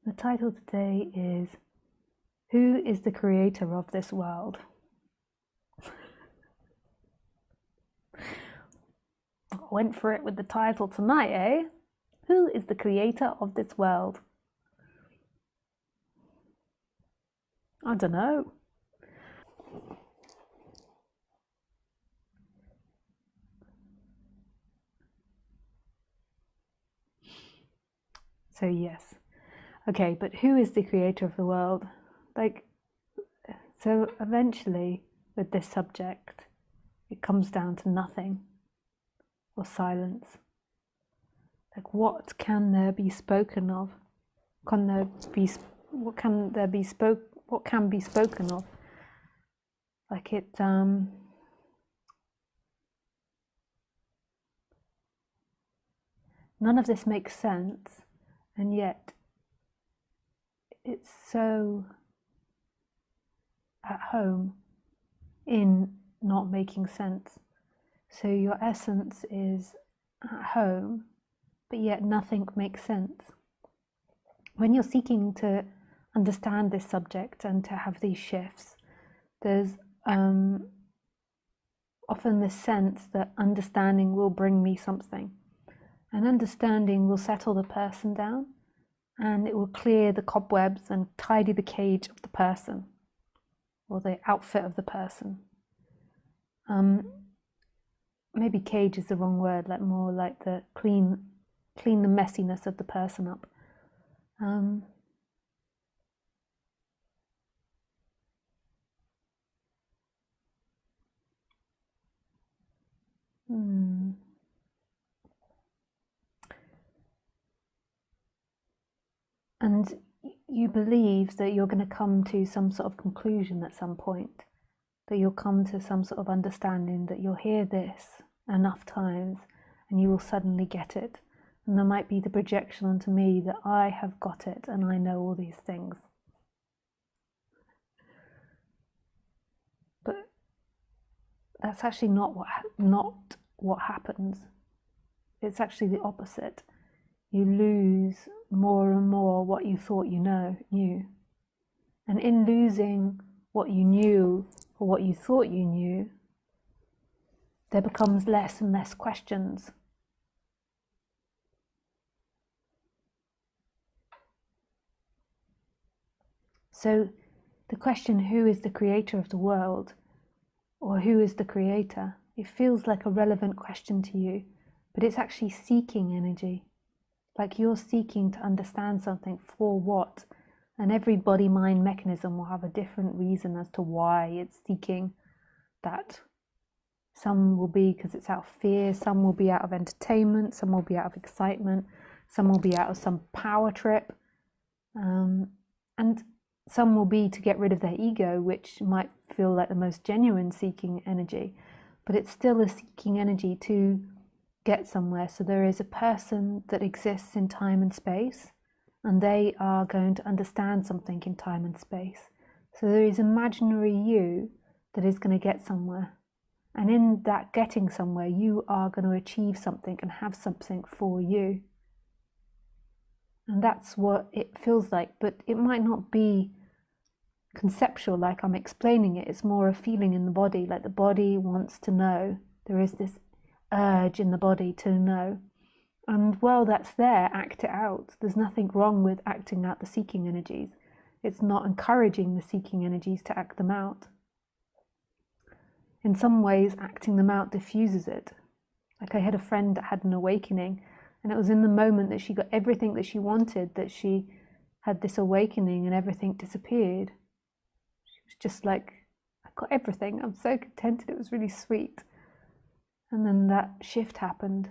The title today is Who is the Creator of this world? I went for it with the title tonight, eh? Who is the creator of this world? I don't know. So yes. Okay, but who is the creator of the world? So eventually with this subject, it comes down to nothing or silence. Like, what can there be spoken of? What can be spoken of? Like none of this makes sense, and yet it's so at home in not making sense. So your essence is at home, but yet nothing makes sense. When you're seeking to understand this subject and to have these shifts, there's often this sense that understanding will bring me something. And understanding will settle the person down, and it will clear the cobwebs and tidy the cage of the person, or the outfit of the person. Maybe cage is the wrong word, like more like the clean the messiness of the person up. And you believe that you're going to come to some sort of conclusion at some point, that you'll come to some sort of understanding, that you'll hear this enough times and you will suddenly get it. And there might be the projection onto me that I have got it and I know all these things. But that's actually not what happens. It's actually the opposite. You lose more and more what you thought you knew. And in losing what you knew or what you thought you knew, there becomes less and less questions. So the question, who is the creator of the world, or who is the creator, it feels like a relevant question to you, but it's actually seeking energy. Like you're seeking to understand something for what, and every body-mind mechanism will have a different reason as to why it's seeking that. Some will be because it's out of fear, some will be out of entertainment, some will be out of excitement, some will be out of some power trip, and some will be to get rid of their ego, which might feel like the most genuine seeking energy, but it's still a seeking energy to get somewhere. So there is a person that exists in time and space, and they are going to understand something in time and space. So there is imaginary you that is going to get somewhere. And in that getting somewhere, you are going to achieve something and have something for you. And that's what it feels like, but it might not be conceptual like I'm explaining it. It's more a feeling in the body, like the body wants to know. There is this urge in the body to know. And while that's there, act it out. There's nothing wrong with acting out the seeking energies. It's not encouraging the seeking energies to act them out. In some ways, acting them out diffuses it. Like I had a friend that had an awakening, and it was in the moment that she got everything that she wanted, that she had this awakening and everything disappeared. She was just like, I got everything. I'm so contented. It was really sweet. And then that shift happened.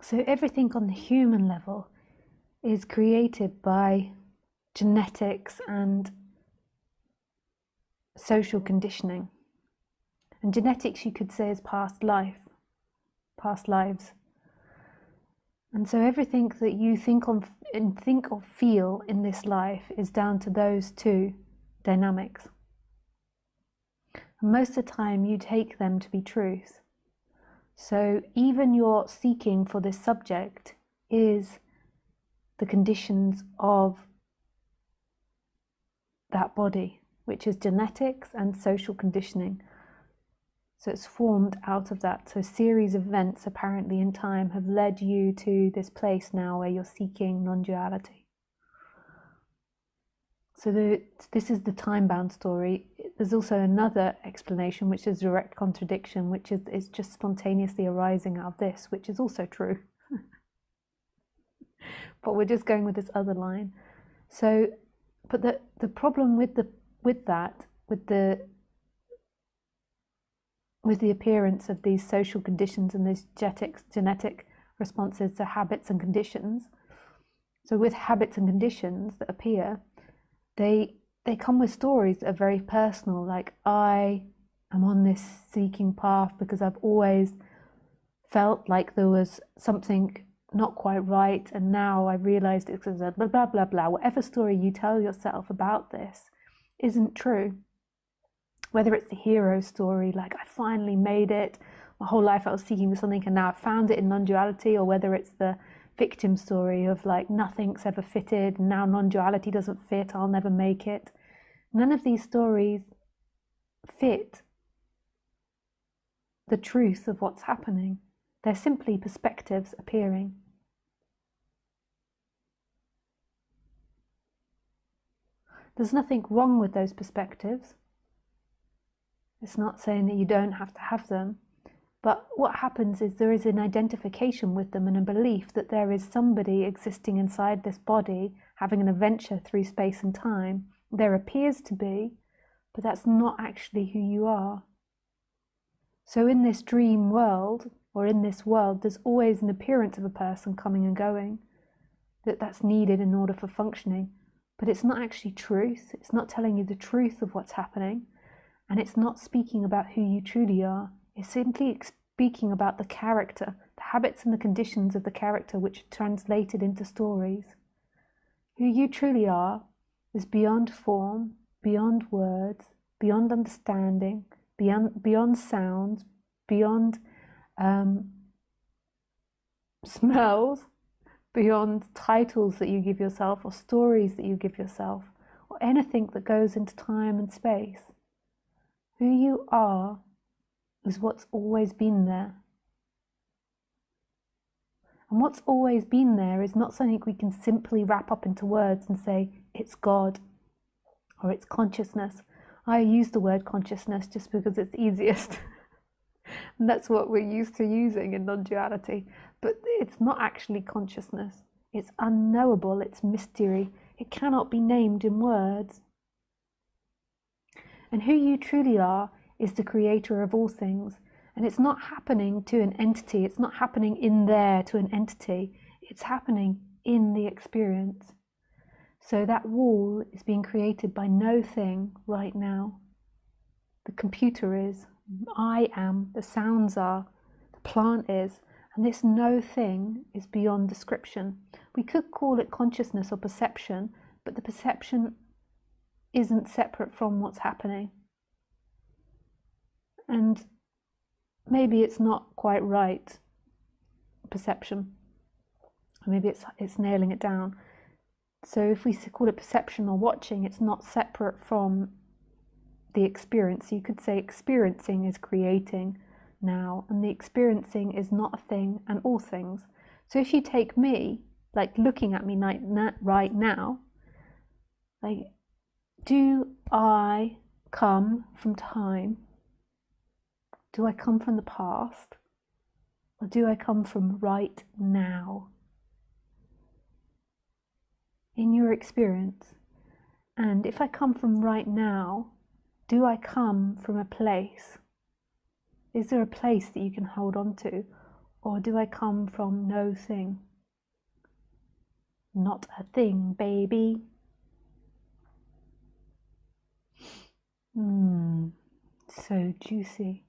So everything on the human level is created by genetics and social conditioning. And genetics, you could say, is past lives. And so everything that you think or feel in this life is down to those two dynamics. And most of the time you take them to be truth. So even your seeking for this subject is the conditions of that body, which is genetics and social conditioning. So it's formed out of that. So a series of events apparently in time have led you to this place now where you're seeking non-duality. So this is the time-bound story. There's also another explanation, which is direct contradiction, which is just spontaneously arising out of this, which is also true. But we're just going with this other line. So, but the problem with the appearance of these social conditions and these genetic responses to habits and conditions. So with habits and conditions that appear, they come with stories that are very personal, like I am on this seeking path because I've always felt like there was something not quite right, and now I realized it's blah blah blah blah. Whatever story you tell yourself about this isn't true. Whether it's the hero story, like I finally made it, my whole life I was seeking something and now I found it in non-duality, or whether it's the victim story of like nothing's ever fitted, and now non-duality doesn't fit, I'll never make it. None of these stories fit the truth of what's happening. They're simply perspectives appearing. There's nothing wrong with those perspectives. It's not saying that you don't have to have them, but what happens is there is an identification with them and a belief that there is somebody existing inside this body having an adventure through space and time. There appears to be, but that's not actually who you are. So in this dream world, or in this world, there's always an appearance of a person coming and going, that's needed in order for functioning, but it's not actually truth. It's not telling you the truth of what's happening. And it's not speaking about who you truly are. It's simply speaking about the character, the habits and the conditions of the character which are translated into stories. Who you truly are is beyond form, beyond words, beyond understanding, beyond sounds, beyond smells, beyond titles that you give yourself or stories that you give yourself, or anything that goes into time and space. Who you are is what's always been there. And what's always been there is not something we can simply wrap up into words and say, it's God, or it's consciousness. I use the word consciousness just because it's easiest. And that's what we're used to using in non-duality. But it's not actually consciousness. It's unknowable, it's mystery. It cannot be named in words. And who you truly are is the creator of all things. And it's not happening to an entity. It's not happening in there to an entity. It's happening in the experience. So that wall is being created by no thing right now. The computer is, I am, the sounds are, the plant is, and this no thing is beyond description. We could call it consciousness or perception, but the perception isn't separate from what's happening. And maybe it's not quite right, perception. Maybe it's nailing it down. So if we call it perception or watching, it's not separate from the experience. You could say experiencing is creating now, and the experiencing is not a thing and all things. So if you take me, like looking at me right now, like, do I come from time? Do I come from the past? Or do I come from right now? In your experience. And if I come from right now, do I come from a place? Is there a place that you can hold on to? Or do I come from no thing? Not a thing, baby. So juicy.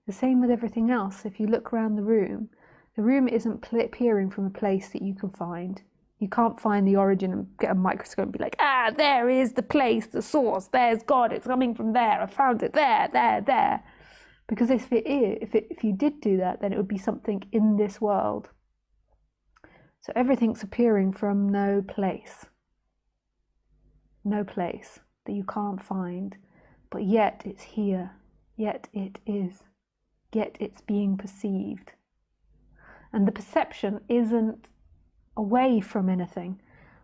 The same with everything else. If you look around the room isn't appearing from a place that you can find. You can't find the origin and get a microscope and be like, there is the place, the source, there's God, it's coming from there, I found it there. Because if you did do that, then it would be something in this world. So everything's appearing from no place that you can't find, but yet it's here, yet it is, yet it's being perceived. And the perception isn't away from anything.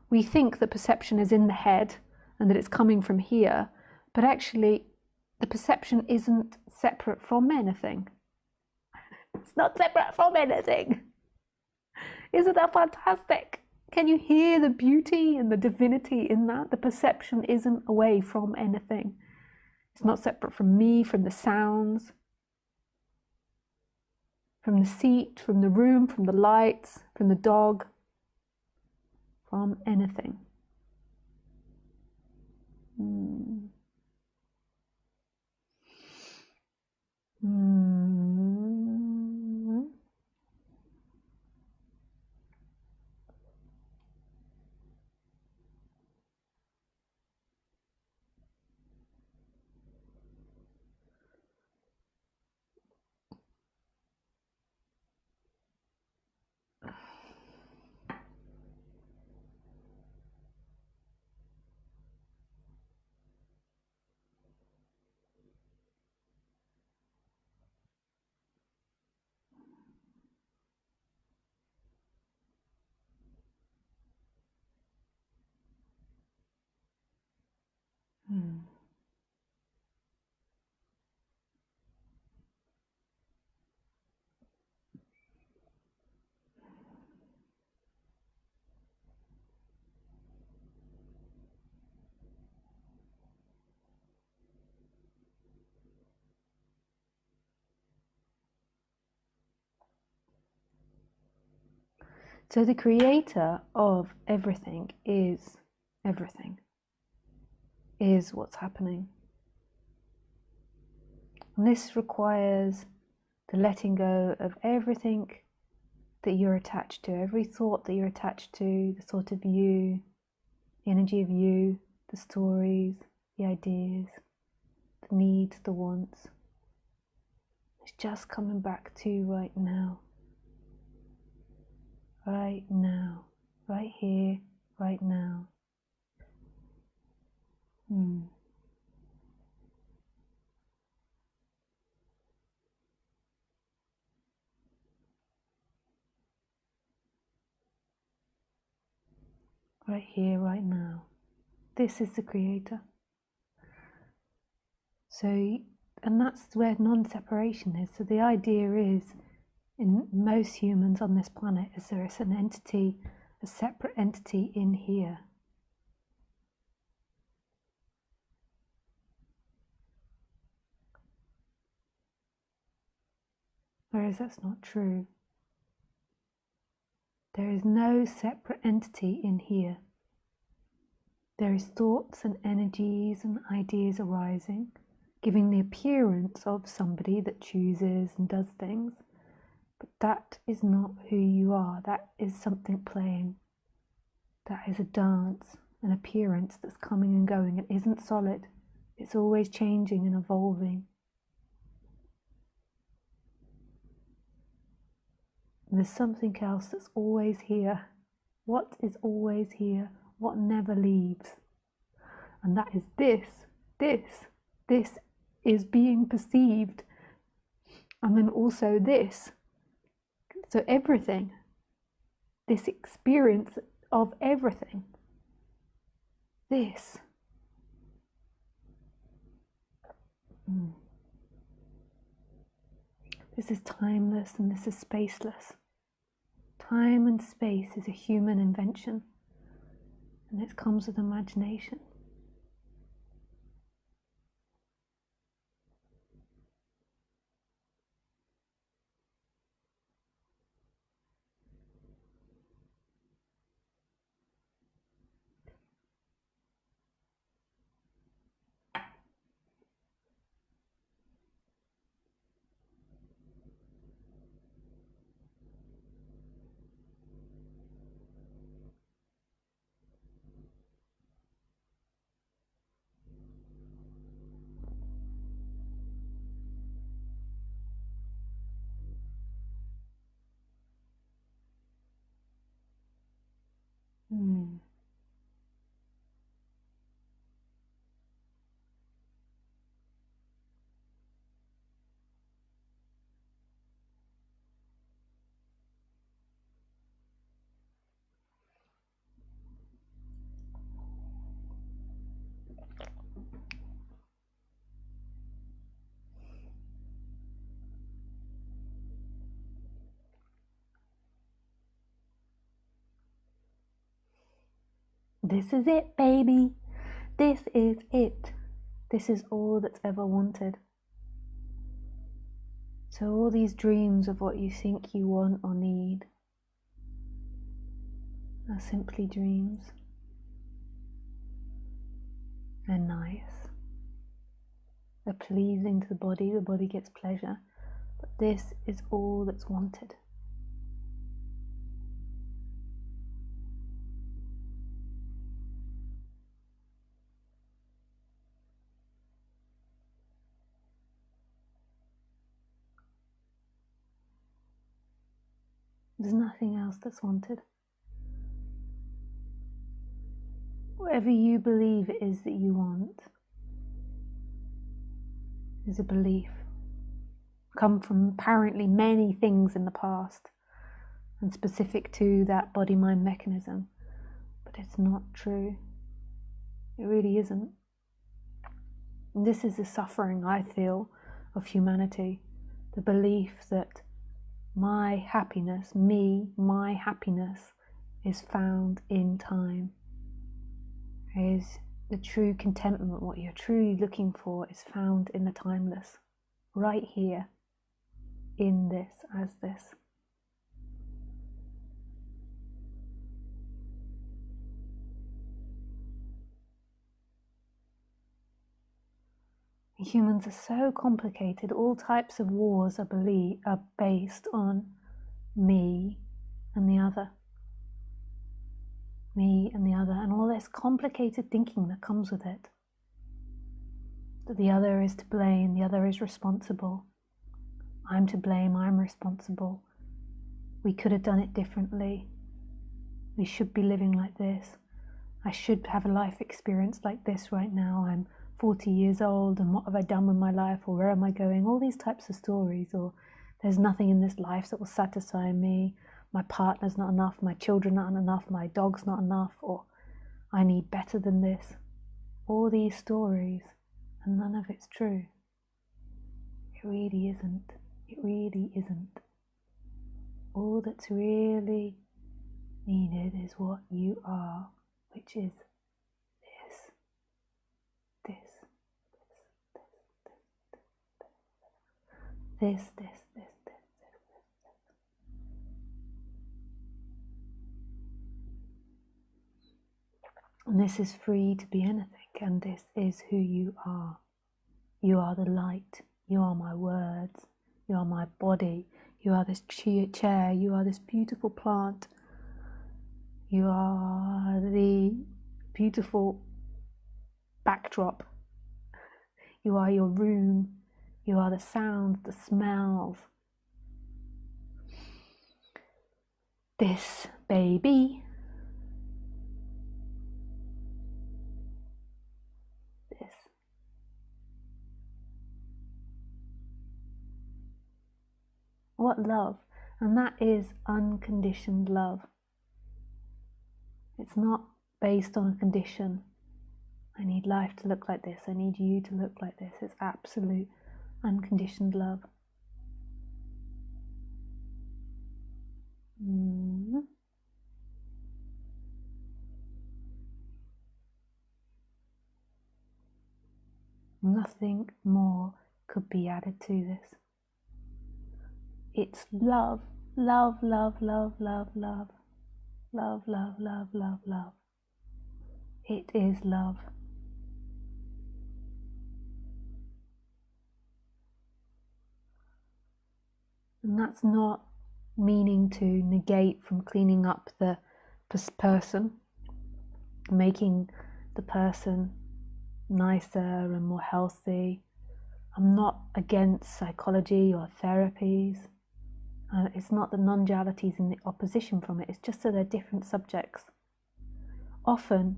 We think that perception is in the head and that it's coming from here, but actually the perception isn't separate from anything. It's not separate from anything. Isn't that fantastic? Can you hear the beauty and the divinity in that? The perception isn't away from anything. It's not separate from me, from the sounds, from the seat, from the room, from the lights, from the dog, from anything. So the creator of everything is what's happening. And this requires the letting go of everything that you're attached to, every thought that you're attached to, the thought of you, the energy of you, the stories, the ideas, the needs, the wants. It's just coming back to right now. Right now, right here, right now. Right here, right now. This is the creator. So, and that's where non-separation is. So the idea is, in most humans on this planet, is there is an entity, a separate entity in here. Whereas that's not true. There is no separate entity in here. There is thoughts and energies and ideas arising, giving the appearance of somebody that chooses and does things. But that is not who you are. That is something playing. That is a dance, an appearance that's coming and going. It isn't solid. It's always changing and evolving. And there's something else that's always here. What is always here? What never leaves? And that is this is being perceived. And then also this. So everything, this experience of everything, this. This is timeless and this is spaceless. Time and space is a human invention, and it comes with imagination. Mm. This is it, baby. This is it. This is all that's ever wanted. So all these dreams of what you think you want or need are simply dreams. They're nice. They're pleasing to the body gets pleasure. But this is all that's wanted. There's nothing else that's wanted. Whatever you believe it is that you want is a belief. Come from apparently many things in the past and specific to that body-mind mechanism. But it's not true. It really isn't. And this is the suffering I feel of humanity. The belief that my happiness, my happiness is found in time. Is the true contentment, what you're truly looking for, is found in the timeless, right here, in this, as this. Humans are so complicated. All types of wars are based on me and the other. Me and the other, and all this complicated thinking that comes with it. That the other is to blame, the other is responsible. I'm to blame, I'm responsible. We could have done it differently. We should be living like this. I should have a life experience like this right now. I'm 40 years old, and what have I done with my life, or where am I going? All these types of stories, or there's nothing in this life that will satisfy me. My partner's not enough, my children aren't enough, my dog's not enough, or I need better than this. All these stories, and none of it's true. It really isn't. It really isn't. All that's really needed is what you are, which is this, this. And this is free to be anything, and this is who you are. You are the light, you are my words, you are my body, you are this chair, you are this beautiful plant, you are the beautiful backdrop, you are your room, you are the sounds, the smells. This baby. What love? And that is unconditioned love. It's not based on a condition. I need life to look like this. I need you to look like this. It's absolute unconditioned love. Nothing more could be added to this. It's love, love, love, love, love, love, love, love, love, love, love. It is love. And that's not meaning to negate from cleaning up the person, making the person nicer and more healthy. I'm not against psychology or therapies. It's not that non-duality is in the opposition from it. It's just that they're different subjects. often,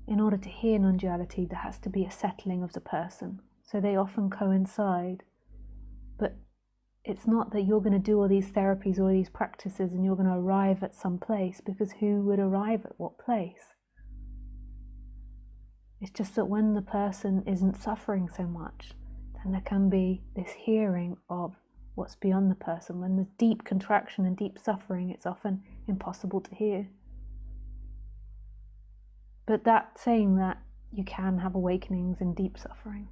in order to hear non-duality, there has to be a settling of the person. So they often coincide. But it's not that you're going to do all these therapies or these practices and you're going to arrive at some place, because who would arrive at what place? It's just that when the person isn't suffering so much, then there can be this hearing of what's beyond the person. When there's deep contraction and deep suffering, it's often impossible to hear. But that saying that, you can have awakenings in deep suffering.